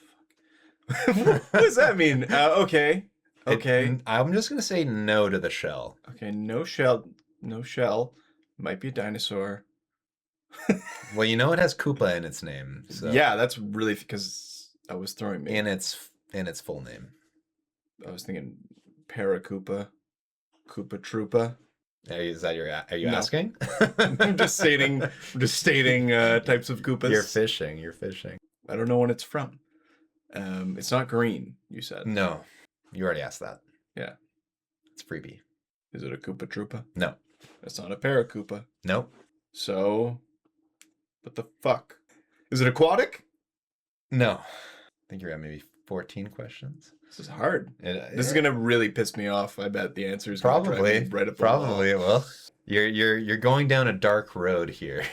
What does that mean? Okay. I'm just gonna say no to the shell. Okay, no shell. No shell. Might be a dinosaur. Well, you know it has Koopa in its name. So Yeah, that's really because I was throwing me. in its full name. I was thinking Paracoopa, Koopa Troopa. Are you No. asking? I'm just stating types of Koopas. You're fishing. I don't know when it's from. It's not green, you said. No. You already asked that. Yeah. It's freebie. Is it a Koopa Troopa? No. It's not a Paracoopa. Nope. So, what the fuck? Is it aquatic? No. I think you're at maybe 14 questions. This is hard. This This is gonna really piss me off. I bet the answer is gonna drive probably me right up the wall. probably it will. You're going down a dark road here.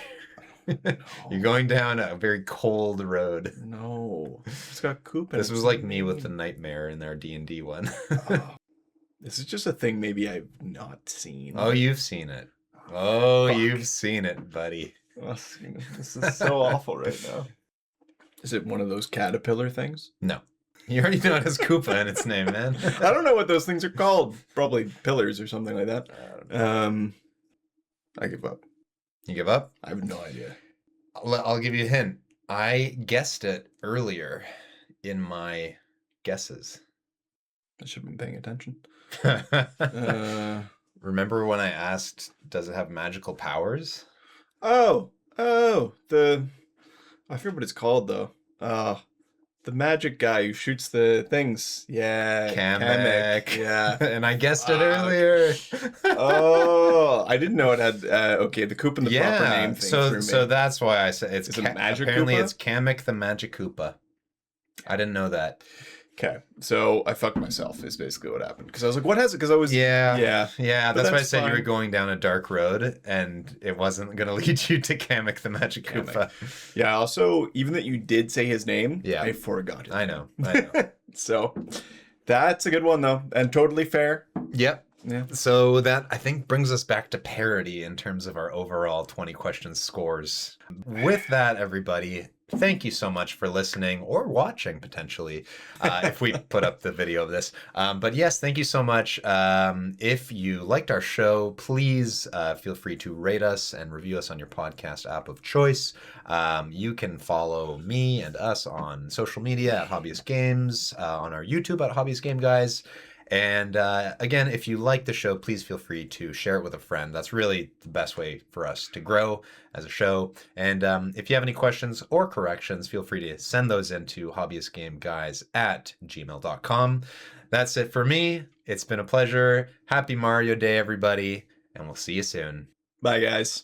You're going down a very cold road. No, it's got Koopa. This was like me with the nightmare in our D&D one. Oh, this is just a thing maybe I've not seen. Oh, you've seen it. Oh, Fuck. you've seen it, buddy. Oh, this is so awful right now. Is it one of those caterpillar things? No. You already know it has Koopa in its name, man. I don't know what those things are called. Probably pillars or something like that. I give up. You give up? I have no idea. I'll give you a hint. I guessed it earlier in my guesses. I should have been paying attention. Remember when I asked, does it have magical powers? Oh, I forget what it's called though. The magic guy who shoots the things. Yeah, Kamek. Yeah. And I guessed it Fuck. earlier. Oh, I didn't know it had. Okay, the Koopa and the proper name thing. threw So me. that's why I said it's Is it Magic apparently Koopa? it's Kamek the Magic Koopa. I didn't know that. Okay, so I fucked myself. Is basically what happened because I was like, "What has it?" Because I was Yeah. But That's why I that's said you were fine. going down a dark road, and it wasn't going to lead you to Kamek the Magic Kamek. Koopa. Yeah. Also, even that you did say his name, Yeah. I forgot it. I know. So that's a good one though, and totally fair. Yep. Yeah. So that, I think, brings us back to parity in terms of our overall 20 question scores. With that, everybody, thank you so much for listening or watching, potentially, if we put up the video of this. But yes, thank you so much. If you liked our show, please feel free to rate us and review us on your podcast app of choice. You can follow me and us on social media at Hobbyist Games, on our YouTube at Hobbyist Game Guys. And again, if you like the show, please feel free to share it with a friend. That's really the best way for us to grow as a show. And if you have any questions or corrections, feel free to send those into hobbyistgameguys@gmail.com. That's it for me. It's been a pleasure. Happy Mario Day, everybody. And we'll see you soon. Bye, guys.